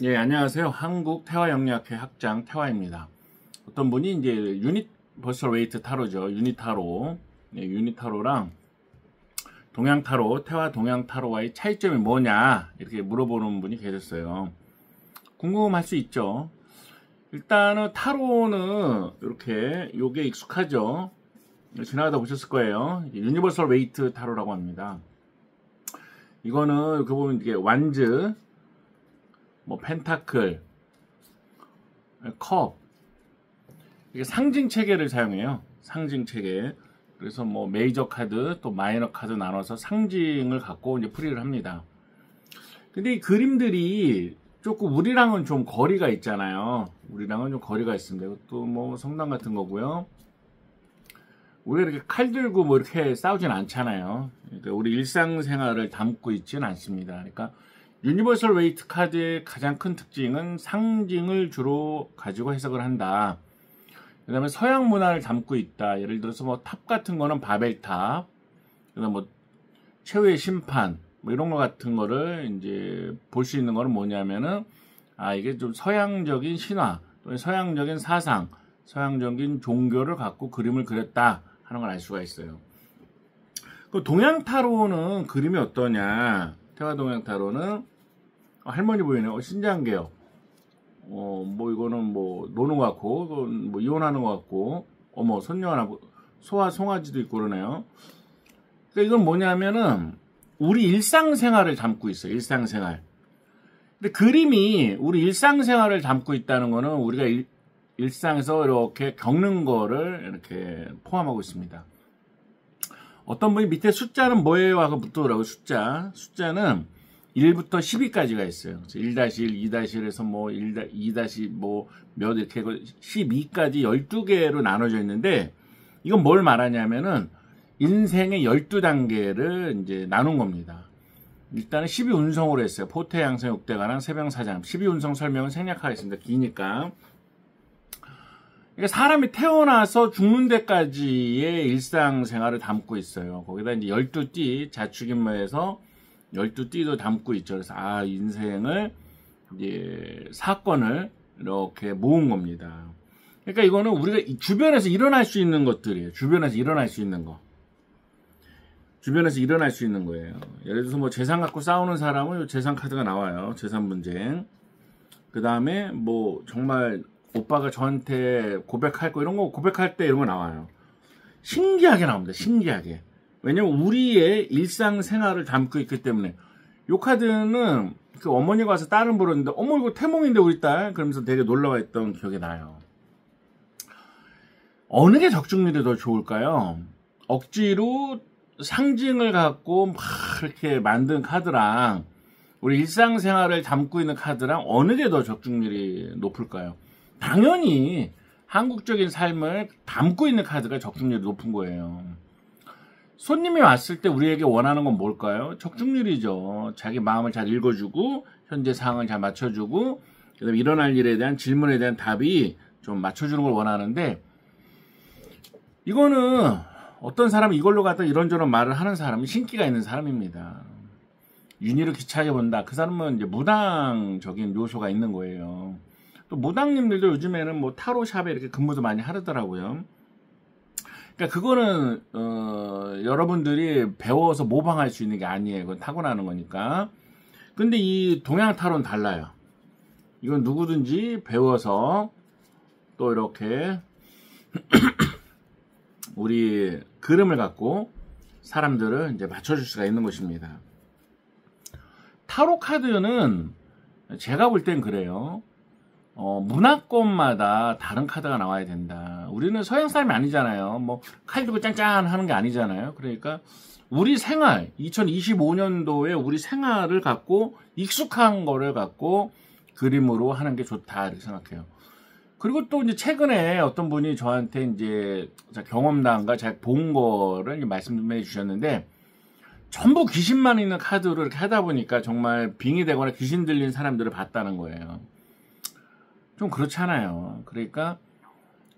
예, 안녕하세요. 한국 태화영리학회 학장 태화입니다. 어떤 분이 이제 유니버설 웨이트 타로죠. 유니타로. 예, 유니타로랑 동양타로, 태화 동양타로와의 차이점이 뭐냐 이렇게 물어보는 분이 계셨어요. 궁금할 수 있죠. 일단은 타로는 이렇게 요게 익숙하죠. 지나가다 보셨을 거예요. 유니버설 웨이트 타로라고 합니다. 이거는 이렇게 보면 이게 완즈, 뭐 펜타클, 컵, 이게 상징 체계를 사용해요. 상징 체계. 그래서 뭐 메이저 카드 또 마이너 카드 나눠서 상징을 갖고 이제 풀이를 합니다. 근데 이 그림들이 조금 우리랑은 좀 거리가 있잖아요. 우리랑은 좀 거리가 있습니다. 이것도 뭐 성당 같은 거고요. 우리가 이렇게 칼 들고 뭐 이렇게 싸우진 않잖아요. 그러니까 우리 일상생활을 담고 있지는 않습니다. 그러니까 유니버설 웨이트 카드의 가장 큰 특징은 상징을 주로 가지고 해석을 한다. 그 다음에 서양 문화를 담고 있다. 예를 들어서 뭐 탑 같은 거는 바벨탑, 그 다음 뭐 최후의 심판, 뭐 이런 거 같은 거를 이제 볼 수 있는 거는 뭐냐면은, 이게 좀 서양적인 신화, 또는 서양적인 사상, 서양적인 종교를 갖고 그림을 그렸다 하는 걸 알 수가 있어요. 그 동양 타로는 그림이 어떠냐? 태화 동양 타로는 할머니 보이네요. 신장개요. 뭐 이거는 뭐 노는 것 같고, 이건 뭐 이혼하는 것 같고, 어머 손녀 하나, 송아지도 있고 그러네요. 그러니까 이건 뭐냐면은 우리 일상생활을 담고 있어요. 일상생활. 근데 그림이 우리 일상생활을 담고 있다는 거는 우리가 일상에서 이렇게 겪는 거를 이렇게 포함하고 있습니다. 어떤 분이 밑에 숫자는 뭐예요? 하고 묻더라고요. 숫자는 1부터 12까지가 있어요. 1-1, 2-1에서 뭐 2- 뭐 몇 이렇게 12까지 12개로 나눠져 있는데, 이건 뭘 말하냐면은 인생의 12단계를 이제 나눈 겁니다. 일단은 12운성으로 했어요. 포태양성, 육대관왕, 세병사장. 12운성 설명은 생략하겠습니다. 기니까. 그러니까 사람이 태어나서 죽는 데까지의 일상생활을 담고 있어요. 거기다 이제 12띠, 자축인묘에서 12띠도 담고 있죠. 그래서 인생을 이제 사건을 이렇게 모은 겁니다. 그러니까 이거는 우리가 주변에서 일어날 수 있는 것들이에요. 주변에서 일어날 수 있는 거. 주변에서 일어날 수 있는 거예요. 예를 들어서 뭐 재산 갖고 싸우는 사람은 재산 카드가 나와요. 재산 분쟁. 그 다음에 뭐 정말 오빠가 저한테 고백할 거 이런 거 고백할 때 이런 거 나와요. 신기하게 나옵니다. 신기하게. 왜냐면 우리의 일상생활을 담고 있기 때문에. 요 카드는 그 어머니가 와서 딸을 물었는데, 어머 이거 태몽인데 우리 딸? 그러면서 되게 놀라워 했던 기억이 나요. 어느 게 적중률이 더 좋을까요? 억지로 상징을 갖고 막 이렇게 만든 카드랑 우리 일상생활을 담고 있는 카드랑 어느 게 더 적중률이 높을까요? 당연히 한국적인 삶을 담고 있는 카드가 적중률이 높은 거예요. 손님이 왔을 때 우리에게 원하는 건 뭘까요? 적중률이죠. 자기 마음을 잘 읽어주고 현재 상황을 잘 맞춰주고 그다음에 일어날 일에 대한 질문에 대한 답이 좀 맞춰주는 걸 원하는데, 이거는 어떤 사람이 이걸로 갖다 이런저런 말을 하는 사람이 신기가 있는 사람입니다. 윤희를 귀찮게 본다. 그 사람은 이제 무당적인 요소가 있는 거예요. 또 무당님들도 요즘에는 뭐 타로샵에 이렇게 근무도 많이 하더라고요. 그러니까 그거는 여러분들이 배워서 모방할 수 있는 게 아니에요. 그건 타고나는 거니까. 근데 이 동양 타로는 달라요. 이건 누구든지 배워서 또 이렇게 우리 그림을 갖고 사람들을 이제 맞춰줄 수가 있는 것입니다. 타로 카드는 제가 볼 땐 그래요. 문화권마다 다른 카드가 나와야 된다. 우리는 서양 사람이 아니잖아요. 뭐 칼 들고 짠짠 하는 게 아니잖아요. 그러니까 우리 생활, 2025년도에 우리 생활을 갖고 익숙한 거를 갖고 그림으로 하는 게 좋다 이렇게 생각해요. 그리고 또 이제 최근에 어떤 분이 저한테 이제 경험담과 제가 본 거를 말씀해 주셨는데, 전부 귀신만 있는 카드로 이렇게 하다 보니까 정말 빙의 되거나 귀신 들린 사람들을 봤다는 거예요. 좀 그렇잖아요. 그러니까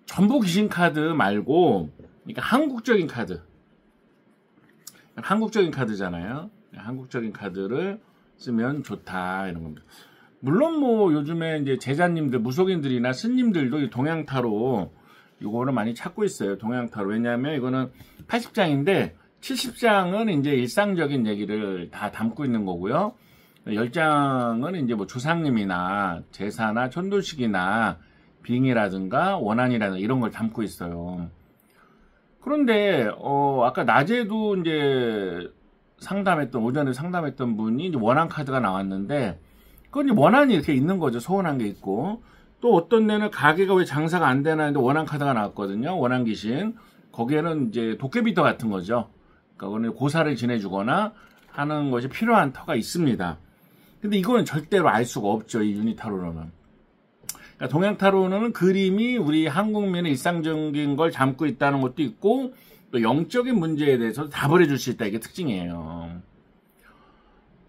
전부 귀신 카드 말고, 그러니까 한국적인 카드. 한국적인 카드잖아요. 한국적인 카드를 쓰면 좋다 이런 겁니다. 물론 뭐 요즘에 이제 제자님들, 무속인들이나 스님들도 이 동양타로 이거를 많이 찾고 있어요. 동양타로. 왜냐하면 이거는 80장인데 70장은 이제 일상적인 얘기를 다 담고 있는 거고요. 10장은 이제 뭐 조상님이나 제사나 천도식이나 빙이라든가 원한이라든가 이런 걸 담고 있어요. 그런데 아까 낮에도 이제 오전에 상담했던 분이 이제 원한 카드가 나왔는데, 그건 이제 원한이 이렇게 있는 거죠. 소원한 게 있고. 또 어떤 데는 가게가 왜 장사가 안 되나 했는데 원한 카드가 나왔거든요. 원한 귀신. 거기에는 이제 도깨비터 같은 거죠. 그러니까 고사를 지내주거나 하는 것이 필요한 터가 있습니다. 근데 이거는 절대로 알 수가 없죠. 이 유니타로는. 그러니까 동양타로는 그림이 우리 한국민의 일상적인 걸 담고 있다는 것도 있고, 또 영적인 문제에 대해서 답을 해줄 수 있다. 이게 특징이에요.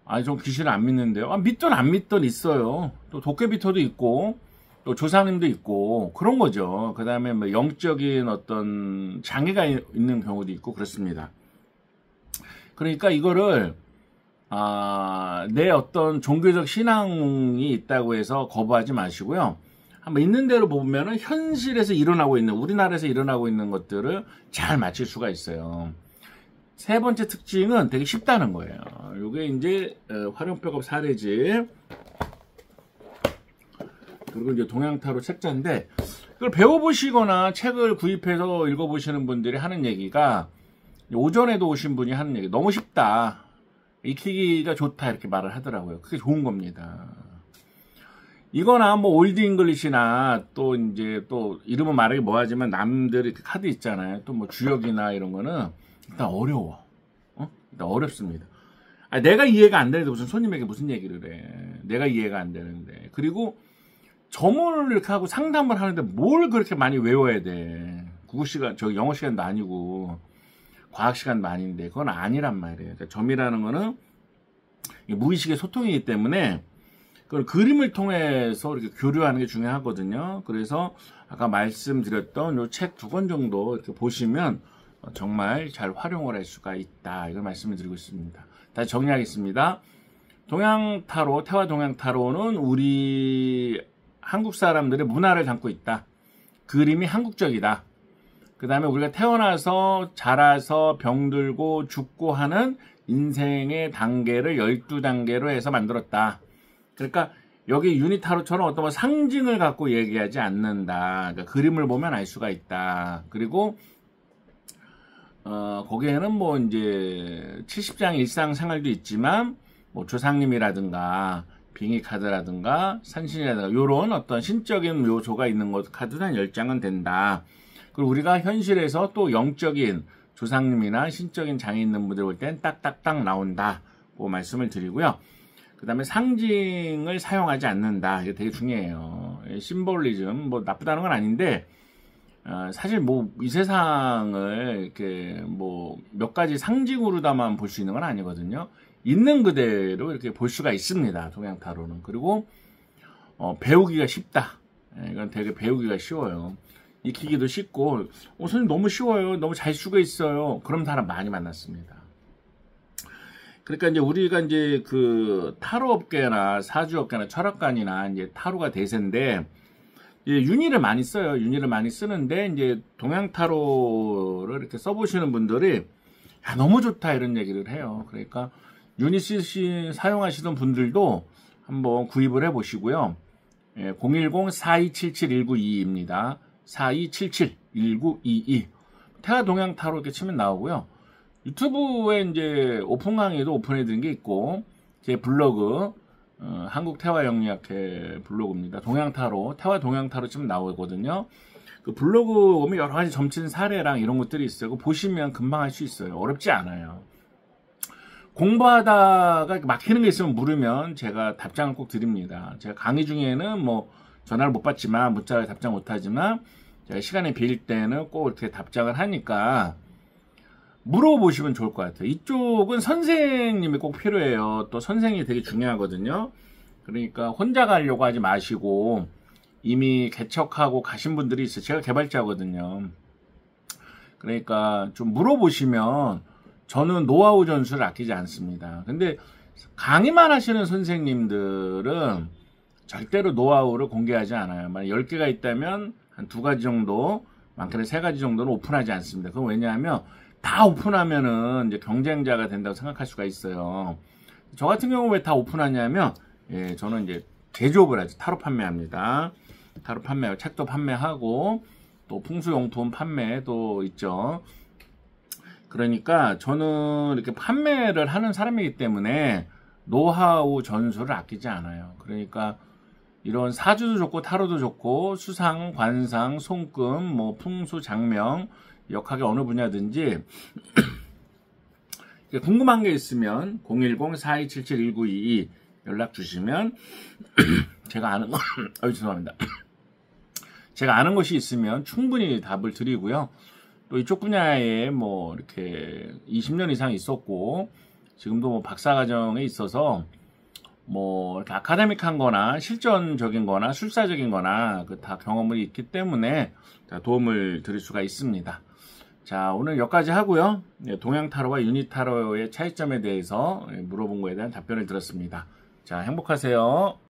아니, 전 귀신을 안 믿는데요. 믿든 안 믿든 있어요. 또 도깨비터도 있고, 또 조상님도 있고, 그런 거죠. 그 다음에 뭐 영적인 어떤 장애가 있는 경우도 있고, 그렇습니다. 그러니까 이거를, 내 어떤 종교적 신앙이 있다고 해서 거부하지 마시고요. 한번 있는 대로 보면은 현실에서 일어나고 있는, 우리나라에서 일어나고 있는 것들을 잘 맞힐 수가 있어요. 세 번째 특징은 되게 쉽다는 거예요. 이게 이제 활용법업 사례집, 그리고 이제 동양타로 책자인데, 그걸 배워보시거나 책을 구입해서 읽어보시는 분들이 하는 얘기가, 오전에도 오신 분이 하는 얘기, 너무 쉽다, 익히기가 좋다, 이렇게 말을 하더라고요. 그게 좋은 겁니다. 이거나 뭐 올드 잉글리시나 또 이제 또 이름은 말하기 뭐하지만 남들 카드 있잖아요. 또 뭐 주역이나 이런 거는 일단 어려워. 일단 어렵습니다. 내가 이해가 안 되는데 무슨 손님에게 무슨 얘기를 해. 내가 이해가 안 되는데. 그리고 점을 이렇게 하고 상담을 하는데 뭘 그렇게 많이 외워야 돼. 국어 시간, 영어 시간도 아니고 과학 시간도 아닌데 그건 아니란 말이에요. 그러니까 점이라는 거는 무의식의 소통이기 때문에 그걸 그림을 통해서 이렇게 교류하는 게 중요하거든요. 그래서 아까 말씀드렸던 요 책 2권 정도 이렇게 보시면 정말 잘 활용을 할 수가 있다. 이걸 말씀을 드리고 있습니다. 다시 정리하겠습니다. 동양타로, 태화 동양타로는 우리 한국 사람들의 문화를 담고 있다. 그림이 한국적이다. 그 다음에 우리가 태어나서 자라서 병들고 죽고 하는 인생의 단계를 12단계로 해서 만들었다. 그러니까 여기 유니타로처럼 어떤 뭐 상징을 갖고 얘기하지 않는다. 그러니까 그림을 보면 알 수가 있다. 그리고 거기에는 뭐 이제 70장의 일상생활도 있지만 뭐 조상님이라든가 빙의 카드라든가 산신이라든가 이런 어떤 신적인 요소가 있는 것 카드는 한 10장은 된다. 그리고 우리가 현실에서 또 영적인 조상님이나 신적인 장애 있는 분들 볼 땐 딱딱딱 나온다. 고 말씀을 드리고요. 그 다음에 상징을 사용하지 않는다. 이게 되게 중요해요. 심볼리즘, 뭐 나쁘다는 건 아닌데, 사실 뭐 이 세상을 이렇게 뭐 몇 가지 상징으로다만 볼 수 있는 건 아니거든요. 있는 그대로 이렇게 볼 수가 있습니다. 동양타로는. 그리고, 배우기가 쉽다. 이건 되게 배우기가 쉬워요. 익히기도 쉽고, 선생님 너무 쉬워요. 너무 잘 쓰고 있어요. 그런 사람 많이 만났습니다. 그러니까 이제 우리가 이제 그 타로 업계나 사주 업계나 철학관이나 이제 타로가 대세인데, 이제 윤희를 많이 써요. 윤희를 많이 쓰는데, 이제 동양타로를 이렇게 써보시는 분들이, 야, 너무 좋다, 이런 얘기를 해요. 그러니까, 윤희 사용하시던 분들도 한번 구입을 해 보시고요. 010-4277-1922입니다. 4277-1922. 태화 동양타로 이렇게 치면 나오고요. 유튜브에 이제 오픈 강의도 오픈해드린 게 있고, 제 블로그, 한국태화영리학회 블로그입니다. 동양타로, 태화 동양타로 치면 나오거든요. 그 블로그 보면 여러 가지 점친 사례랑 이런 것들이 있어요. 그거 보시면 금방 할 수 있어요. 어렵지 않아요. 공부하다가 막히는 게 있으면 물으면 제가 답장을 꼭 드립니다. 제가 강의 중에는 뭐 전화를 못 받지만, 문자를 답장 못 하지만, 제가 시간이 비일 때는 꼭 이렇게 답장을 하니까, 물어보시면 좋을 것 같아요. 이쪽은 선생님이 꼭 필요해요. 또 선생님이 되게 중요하거든요. 그러니까 혼자 가려고 하지 마시고 이미 개척하고 가신 분들이 있어요. 제가 개발자거든요. 그러니까 좀 물어보시면 저는 노하우 전수를 아끼지 않습니다. 근데 강의만 하시는 선생님들은 절대로 노하우를 공개하지 않아요. 만약 10개가 있다면 한 2가지 정도, 많게는 3가지 정도는 오픈하지 않습니다. 그건 왜냐하면 다 오픈하면은 이제 경쟁자가 된다고 생각할 수가 있어요. 저 같은 경우 왜 다 오픈하냐면, 예, 저는 이제 제조업을 하지, 타로 판매합니다. 타로 판매하고, 책도 판매하고, 또 풍수용품 판매도 있죠. 그러니까 저는 이렇게 판매를 하는 사람이기 때문에 노하우 전수를 아끼지 않아요. 그러니까 이런 사주도 좋고 타로도 좋고 수상, 관상, 손금, 뭐 풍수, 장명, 역학의 어느 분야든지 궁금한 게 있으면 010-4277-1922 연락 주시면 제가 아는 거 죄송합니다. 제가 아는 것이 있으면 충분히 답을 드리고요. 또 이쪽 분야에 뭐 이렇게 20년 이상 있었고 지금도 뭐 박사과정에 있어서 뭐 이렇게 아카데믹한 거나 실전적인 거나 술사적인 거나 그 다 경험이 있기 때문에 도움을 드릴 수가 있습니다. 자, 오늘 여기까지 하고요. 동양타로와 유니타로의 차이점에 대해서 물어본 거에 대한 답변을 드렸습니다. 자, 행복하세요.